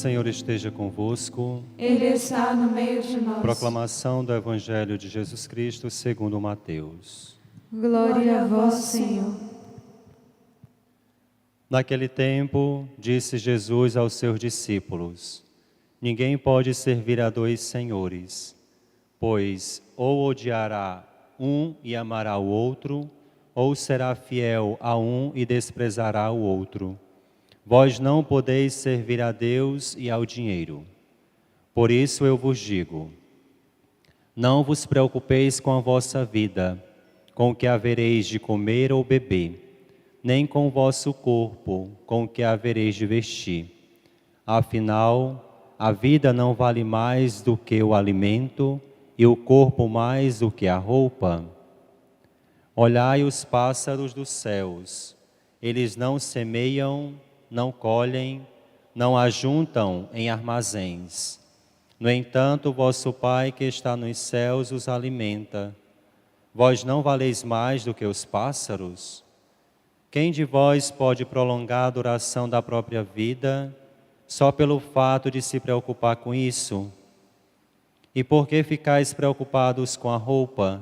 Senhor esteja convosco. Ele está no meio de nós. Proclamação do Evangelho de Jesus Cristo segundo Mateus. Glória a vós, Senhor. Naquele tempo, disse Jesus aos seus discípulos: Ninguém pode servir a dois senhores, pois ou odiará um e amará o outro, ou será fiel a um e desprezará o outro. Vós não podeis servir a Deus e ao dinheiro. Por isso eu vos digo: não vos preocupeis com a vossa vida, com o que havereis de comer ou beber, nem com o vosso corpo, com o que havereis de vestir. Afinal, a vida não vale mais do que o alimento, e o corpo mais do que a roupa? Olhai os pássaros dos céus, eles não semeiam, não colhem, não ajuntam em armazéns. No entanto, vosso Pai que está nos céus os alimenta. Vós não valeis mais do que os pássaros? Quem de vós pode prolongar a duração da própria vida só pelo fato de se preocupar com isso? E por que ficais preocupados com a roupa?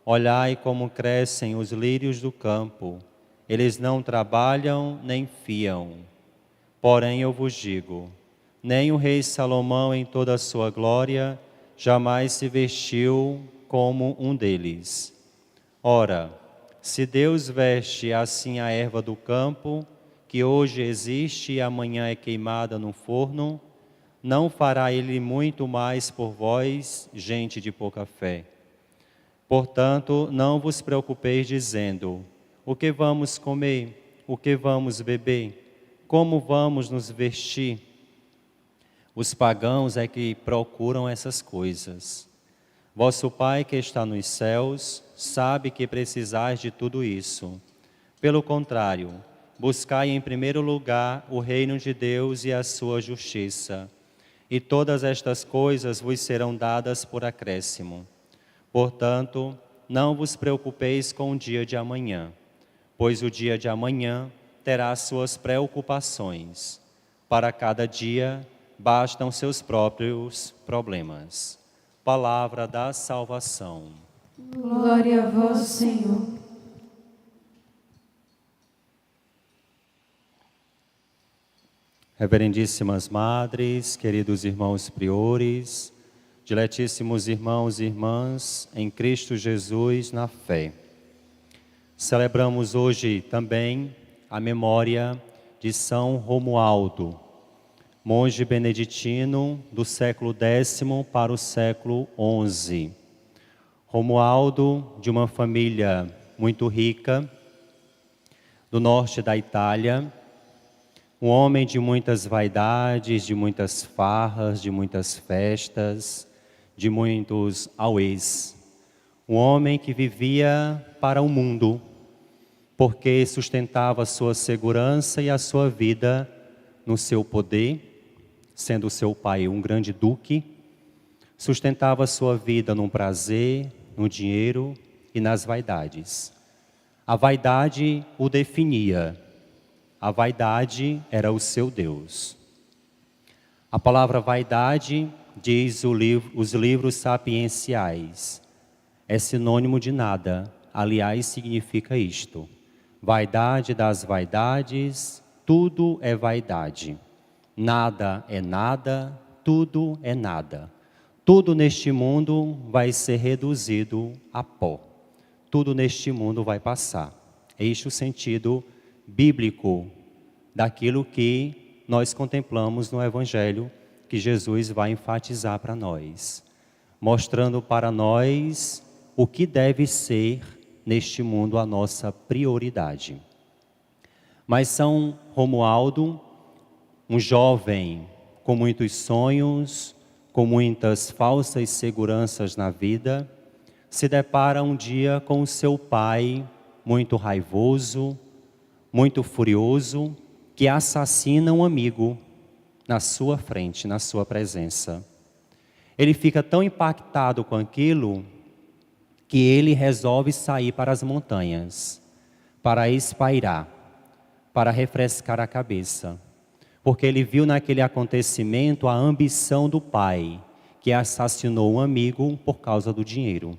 Olhai como crescem os lírios do campo. Eles não trabalham nem fiam. Porém eu vos digo, nem o rei Salomão em toda a sua glória jamais se vestiu como um deles. Ora, se Deus veste assim a erva do campo, que hoje existe e amanhã é queimada no forno, não fará Ele muito mais por vós, gente de pouca fé. Portanto, não vos preocupeis dizendo: o que vamos comer? O que vamos beber? Como vamos nos vestir? Os pagãos é que procuram essas coisas. Vosso Pai que está nos céus sabe que precisais de tudo isso. Pelo contrário, buscai em primeiro lugar o reino de Deus e a sua justiça, e todas estas coisas vos serão dadas por acréscimo. Portanto, não vos preocupeis com o dia de amanhã, pois o dia de amanhã terá suas preocupações. Para cada dia bastam seus próprios problemas. Palavra da salvação. Glória a vós, Senhor. Reverendíssimas madres, queridos irmãos priores, diletíssimos irmãos e irmãs em Cristo Jesus na fé. Celebramos hoje também a memória de São Romualdo, monge beneditino do século X para o século XI. Romualdo, de uma família muito rica, do norte da Itália, um homem de muitas vaidades, de muitas farras, de muitas festas, de muitos auês. Um homem que vivia para o mundo, porque sustentava a sua segurança e a sua vida no seu poder, sendo seu pai um grande duque, sustentava a sua vida no prazer, no dinheiro e nas vaidades. A vaidade o definia, a vaidade era o seu Deus. A palavra vaidade, diz os livros sapienciais, é sinônimo de nada, aliás significa isto: vaidade das vaidades, tudo é vaidade. Nada é nada, tudo é nada. Tudo neste mundo vai ser reduzido a pó. Tudo neste mundo vai passar. É este o sentido bíblico daquilo que nós contemplamos no Evangelho, que Jesus vai enfatizar para nós, mostrando para nós o que deve ser neste mundo a nossa prioridade. Mas São Romualdo, um jovem com muitos sonhos, com muitas falsas seguranças na vida, se depara um dia com o seu pai muito raivoso, muito furioso, que assassina um amigo na sua frente, na sua presença. Ele fica tão impactado com aquilo que ele resolve sair para as montanhas, para espairar, para refrescar a cabeça. porque ele viu naquele acontecimento a ambição do pai, que assassinou um amigo por causa do dinheiro.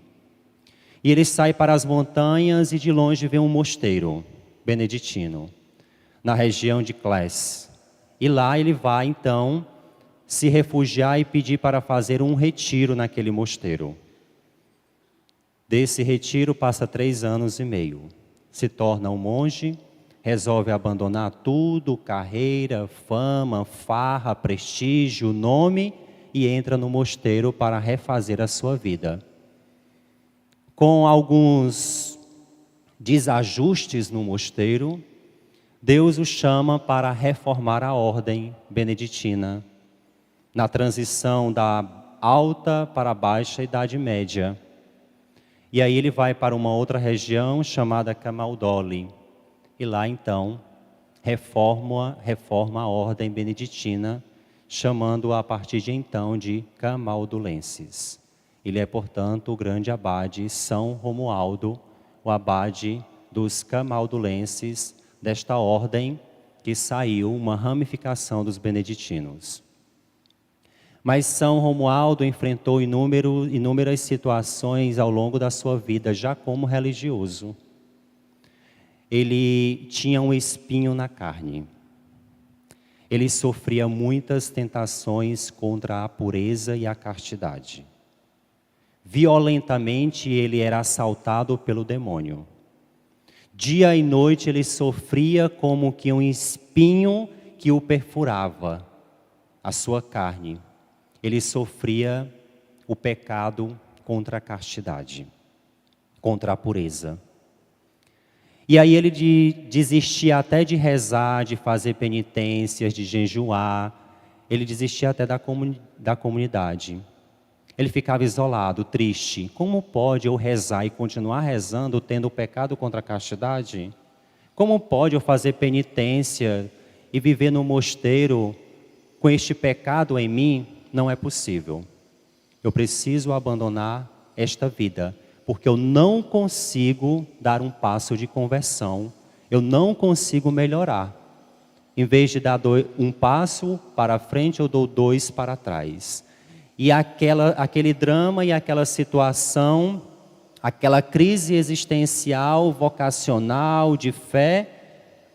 E ele sai para as montanhas e de longe vê um mosteiro beneditino, na região de Cles. E lá ele vai então se refugiar e pedir para fazer um retiro naquele mosteiro. Desse retiro passa 3 anos e meio. Se torna um monge, resolve abandonar tudo, carreira, fama, farra, prestígio, nome, e entra no mosteiro para refazer a sua vida. Com alguns desajustes no mosteiro, Deus o chama para reformar a ordem beneditina, na transição da alta para a baixa Idade Média. E aí ele vai para uma outra região chamada Camaldoli. E lá então reforma a ordem beneditina, chamando-a a partir de então de camaldulenses. Ele é, portanto, o grande abade São Romualdo, o abade dos camaldulenses, desta ordem que saiu, uma ramificação dos beneditinos. Mas São Romualdo enfrentou inúmeras situações ao longo da sua vida, já como religioso. Ele tinha um espinho na carne. Ele sofria muitas tentações contra a pureza e a castidade. Violentamente ele era assaltado pelo demônio. Dia e noite ele sofria como que um espinho que o perfurava a sua carne. Ele sofria o pecado contra a castidade, contra a pureza. E aí ele desistia até de rezar, de fazer penitências, de jejuar. Ele desistia até da comunidade. Ele ficava isolado, triste. Como pode eu rezar e continuar rezando tendo o pecado contra a castidade? Como pode eu fazer penitência e viver no mosteiro com este pecado em mim? Não é possível. Eu preciso abandonar esta vida, porque eu não consigo dar um passo de conversão, eu não consigo melhorar. Em vez de dar um passo para frente, eu dou 2 para trás. E aquele drama e aquela situação, aquela crise existencial, vocacional, de fé,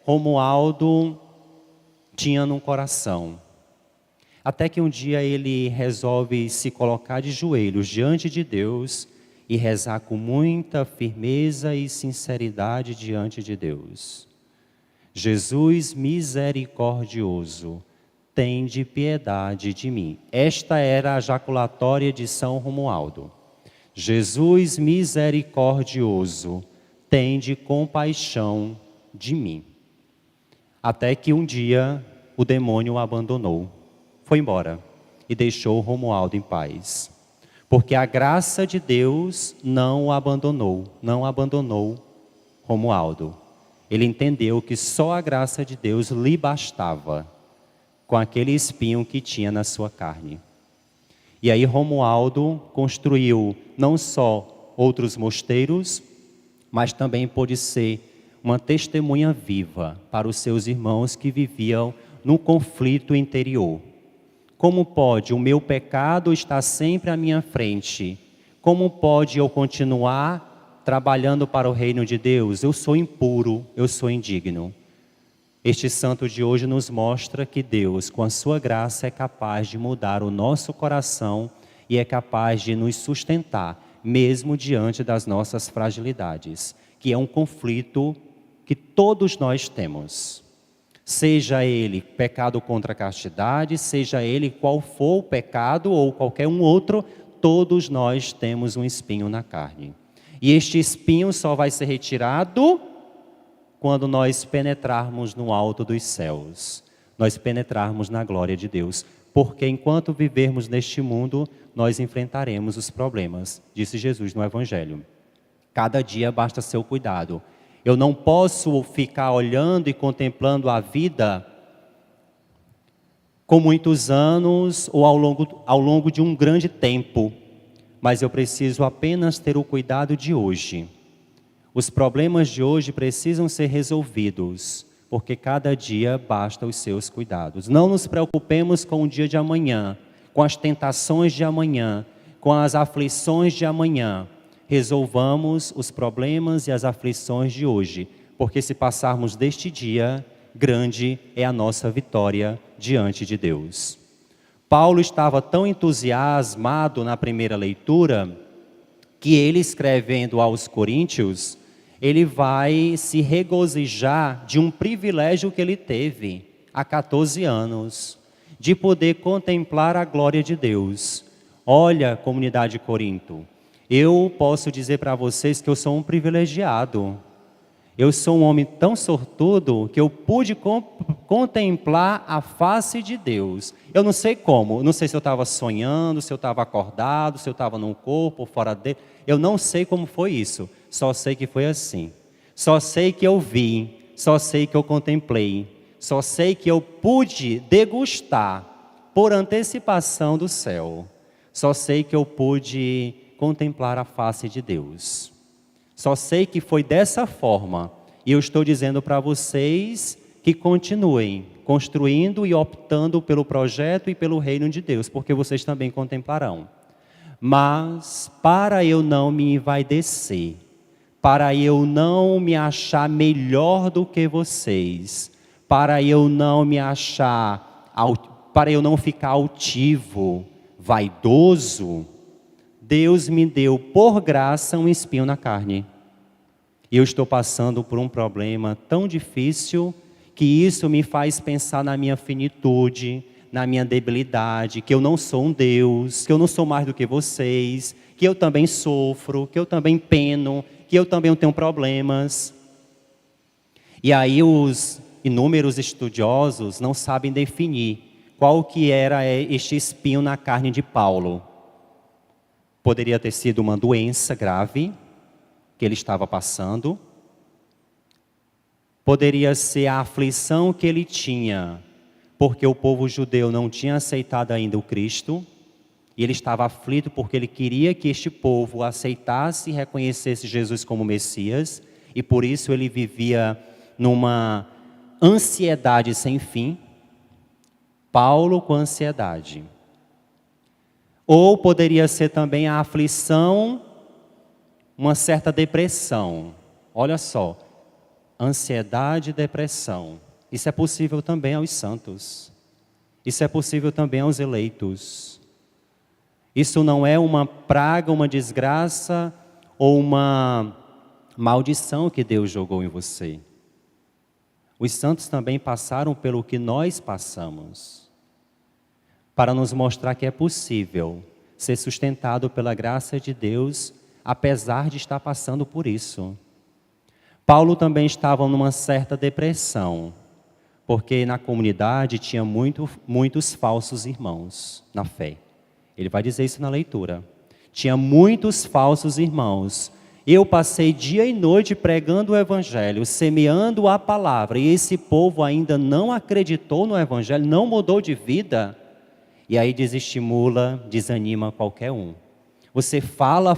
Romualdo tinha no coração. Até que um dia ele resolve se colocar de joelhos diante de Deus e rezar com muita firmeza e sinceridade diante de Deus. Jesus misericordioso, tende piedade de mim. Esta era a jaculatória de São Romualdo. Jesus misericordioso, tende compaixão de mim. Até que um dia o demônio o abandonou, foi embora e deixou Romualdo em paz. Porque a graça de Deus não o abandonou, não abandonou Romualdo. Ele entendeu que só a graça de Deus lhe bastava, com aquele espinho que tinha na sua carne. E aí Romualdo construiu não só outros mosteiros, mas também pôde ser uma testemunha viva para os seus irmãos que viviam no conflito interior. Como pode o meu pecado estar sempre à minha frente? Como pode eu continuar trabalhando para o reino de Deus? Eu sou impuro, eu sou indigno. Este santo de hoje nos mostra que Deus, com a sua graça, é capaz de mudar o nosso coração e é capaz de nos sustentar, mesmo diante das nossas fragilidades, que é um conflito que todos nós temos. Seja ele pecado contra a castidade, seja ele qual for o pecado ou qualquer um outro, todos nós temos um espinho na carne. E este espinho só vai ser retirado quando nós penetrarmos no alto dos céus, nós penetrarmos na glória de Deus. Porque enquanto vivermos neste mundo, nós enfrentaremos os problemas, disse Jesus no Evangelho. Cada dia basta seu cuidado. Eu não posso ficar olhando e contemplando a vida com muitos anos ou ao longo de um grande tempo, mas eu preciso apenas ter o cuidado de hoje. Os problemas de hoje precisam ser resolvidos, porque cada dia basta os seus cuidados. Não nos preocupemos com o dia de amanhã, com as tentações de amanhã, com as aflições de amanhã. Resolvamos os problemas e as aflições de hoje, porque se passarmos deste dia, grande é a nossa vitória diante de Deus. Paulo estava tão entusiasmado na primeira leitura, que ele, escrevendo aos Coríntios, ele vai se regozijar de um privilégio que ele teve há 14 anos, de poder contemplar a glória de Deus. Olha, comunidade de Corinto, eu posso dizer para vocês que eu sou um privilegiado. Eu sou um homem tão sortudo que eu pude contemplar a face de Deus. Eu não sei como, não sei se eu estava sonhando, se eu estava acordado, se eu estava num corpo ou fora dele. Eu não sei como foi isso, só sei que foi assim. Só sei que eu vi, só sei que eu contemplei, só sei que eu pude degustar por antecipação do céu. Só sei que eu pude contemplar a face de Deus. Só sei que foi dessa forma, e eu estou dizendo para vocês que continuem construindo e optando pelo projeto e pelo reino de Deus, porque vocês também contemplarão. Mas para eu não me envaidecer, para eu não me achar melhor do que vocês, para eu não me achar, para eu não ficar altivo, vaidoso, Deus me deu por graça um espinho na carne. E eu estou passando por um problema tão difícil que isso me faz pensar na minha finitude, na minha debilidade, que eu não sou um Deus, que eu não sou mais do que vocês, que eu também sofro, que eu também peno, que eu também tenho problemas. E aí os inúmeros estudiosos não sabem definir qual que era este espinho na carne de Paulo. Poderia ter sido uma doença grave que ele estava passando. Poderia ser a aflição que ele tinha, porque o povo judeu não tinha aceitado ainda o Cristo. E ele estava aflito porque ele queria que este povo aceitasse e reconhecesse Jesus como Messias. E por isso ele vivia numa ansiedade sem fim. Paulo com ansiedade. Ou poderia ser também a aflição, uma certa depressão. Olha só, ansiedade e depressão. Isso é possível também aos santos. Isso é possível também aos eleitos. Isso não é uma praga, uma desgraça ou uma maldição que Deus jogou em você. Os santos também passaram pelo que nós passamos, para nos mostrar que é possível ser sustentado pela graça de Deus, apesar de estar passando por isso. Paulo também estava numa certa depressão, porque na comunidade tinha muitos falsos irmãos na fé. Ele vai dizer isso na leitura. Tinha muitos falsos irmãos. Eu passei dia e noite pregando o Evangelho, semeando a palavra, e esse povo ainda não acreditou no Evangelho, não mudou de vida. E aí desestimula, desanima qualquer um. Você fala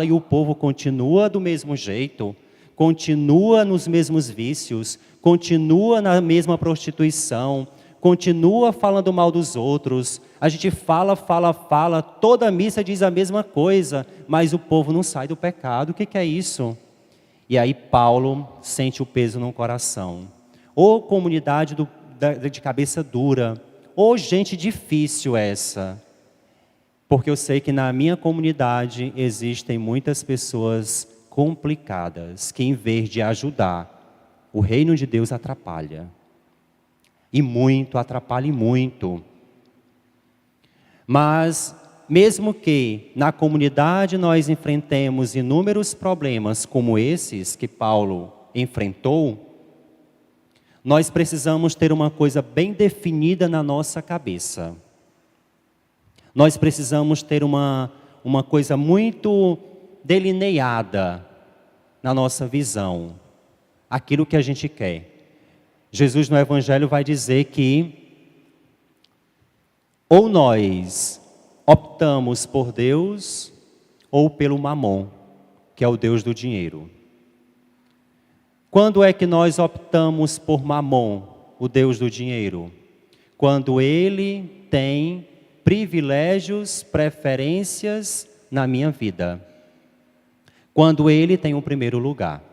e o povo continua do mesmo jeito, continua nos mesmos vícios, continua na mesma prostituição, continua falando mal dos outros. A gente fala, toda missa diz a mesma coisa, mas o povo não sai do pecado. O que é isso? E aí Paulo sente o peso no coração. Ô comunidade de cabeça dura, ô gente difícil essa. Porque eu sei que na minha comunidade existem muitas pessoas complicadas, que em vez de ajudar, o reino de Deus atrapalha. E muito, atrapalha muito. Mas, mesmo que na comunidade nós enfrentemos inúmeros problemas como esses que Paulo enfrentou, nós precisamos ter uma coisa bem definida na nossa cabeça. Nós precisamos ter uma coisa muito delineada na nossa visão. Aquilo que a gente quer. Jesus no Evangelho vai dizer que ou nós optamos por Deus ou pelo mamon, que é o Deus do dinheiro. Quando é que nós optamos por Mamon, o Deus do dinheiro? Quando ele tem privilégios, preferências na minha vida. Quando ele tem o primeiro lugar.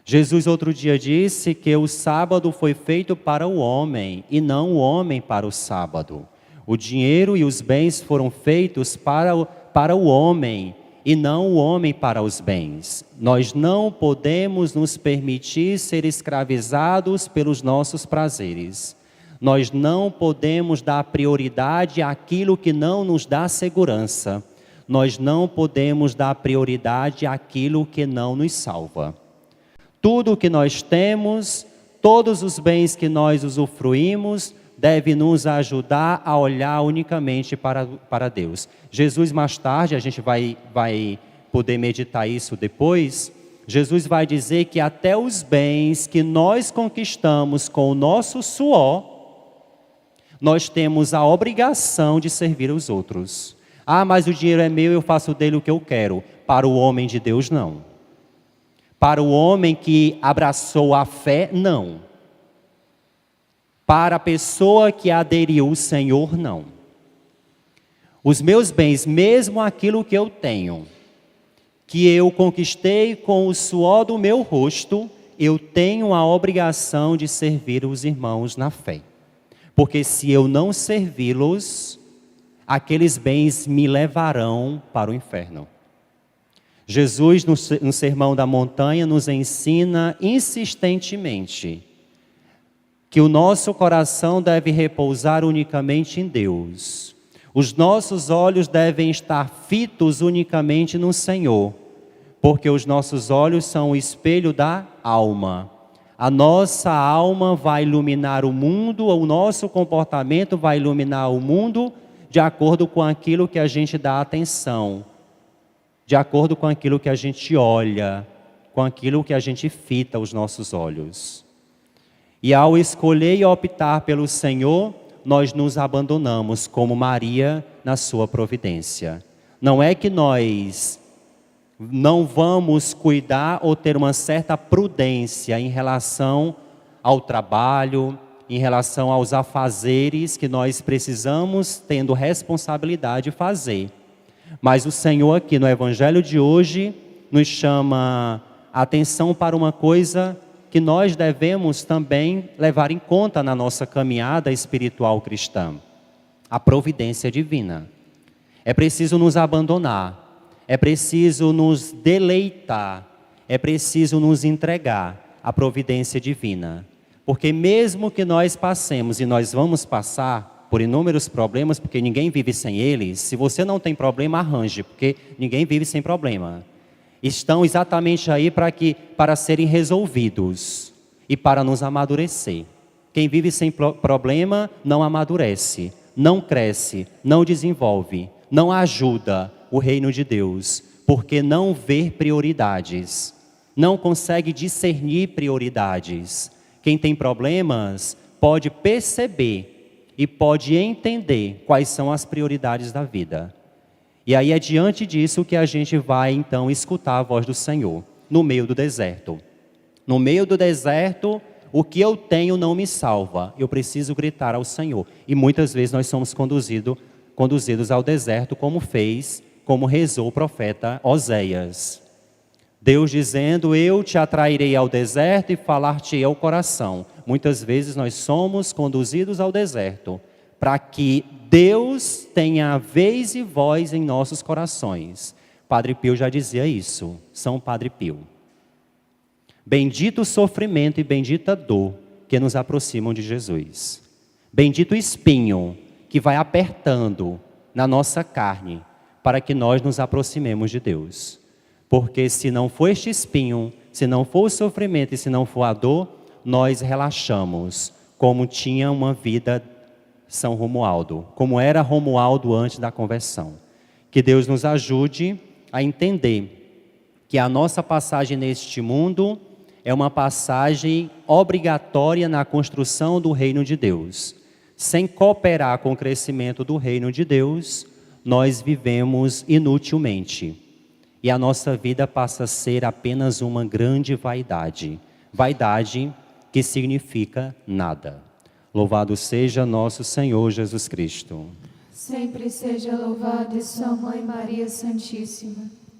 Jesus outro dia disse que o sábado foi feito para o homem e não o homem para o sábado. O dinheiro e os bens foram feitos para o homem e não o homem para os bens. Nós não podemos nos permitir ser escravizados pelos nossos prazeres. Nós não podemos dar prioridade àquilo que não nos dá segurança. Nós não podemos dar prioridade àquilo que não nos salva. Tudo o que nós temos, todos os bens que nós usufruímos, deve nos ajudar a olhar unicamente para Deus. Jesus, mais tarde, a gente vai poder meditar isso depois, Jesus vai dizer que até os bens que nós conquistamos com o nosso suor, nós temos a obrigação de servir os outros. Ah, mas o dinheiro é meu, eu faço dele o que eu quero. Para o homem de Deus, não. Para o homem que abraçou a fé, não. Para a pessoa que aderiu ao Senhor, não. Os meus bens, mesmo aquilo que eu tenho, que eu conquistei com o suor do meu rosto, eu tenho a obrigação de servir os irmãos na fé. Porque se eu não servi-los, aqueles bens me levarão para o inferno. Jesus, no Sermão da Montanha, nos ensina insistentemente que o nosso coração deve repousar unicamente em Deus. Os nossos olhos devem estar fitos unicamente no Senhor, porque os nossos olhos são o espelho da alma. A nossa alma vai iluminar o mundo, o nosso comportamento vai iluminar o mundo de acordo com aquilo que a gente dá atenção, de acordo com aquilo que a gente olha, com aquilo que a gente fita os nossos olhos. E ao escolher e optar pelo Senhor, nós nos abandonamos como Maria na sua providência. Não é que nós não vamos cuidar ou ter uma certa prudência em relação ao trabalho, em relação aos afazeres que nós precisamos, tendo responsabilidade, fazer. Mas o Senhor aqui no Evangelho de hoje nos chama a atenção para uma coisa que nós devemos também levar em conta na nossa caminhada espiritual cristã. A providência divina. É preciso nos abandonar. É preciso nos deleitar, é preciso nos entregar à providência divina. Porque mesmo que nós passemos, e nós vamos passar por inúmeros problemas, porque ninguém vive sem eles, se você não tem problema, arranje, porque ninguém vive sem problema. Estão exatamente aí para serem resolvidos e para nos amadurecer. Quem vive sem problema não amadurece, não cresce, não desenvolve, não ajuda o reino de Deus, porque não vê prioridades, não consegue discernir prioridades. Quem tem problemas pode perceber e pode entender quais são as prioridades da vida. E aí é diante disso que a gente vai então escutar a voz do Senhor, no meio do deserto. No meio do deserto, o que eu tenho não me salva, eu preciso gritar ao Senhor. E muitas vezes nós somos conduzidos ao deserto como rezou o profeta Oséias. Deus dizendo, eu te atrairei ao deserto e falar-te-ei ao coração. Muitas vezes nós somos conduzidos ao deserto para que Deus tenha vez e voz em nossos corações. Padre Pio já dizia isso, São Padre Pio. Bendito o sofrimento e bendita a dor que nos aproximam de Jesus. Bendito o espinho que vai apertando na nossa carne, para que nós nos aproximemos de Deus. Porque se não for este espinho, se não for o sofrimento e se não for a dor, nós relaxamos, como tinha uma vida São Romualdo, como era Romualdo antes da conversão. Que Deus nos ajude a entender que a nossa passagem neste mundo é uma passagem obrigatória na construção do reino de Deus. Sem cooperar com o crescimento do reino de Deus, nós vivemos inutilmente. E a nossa vida passa a ser apenas uma grande vaidade. Vaidade, que significa nada. Louvado seja nosso Senhor Jesus Cristo. Sempre seja louvado e sua Mãe Maria Santíssima.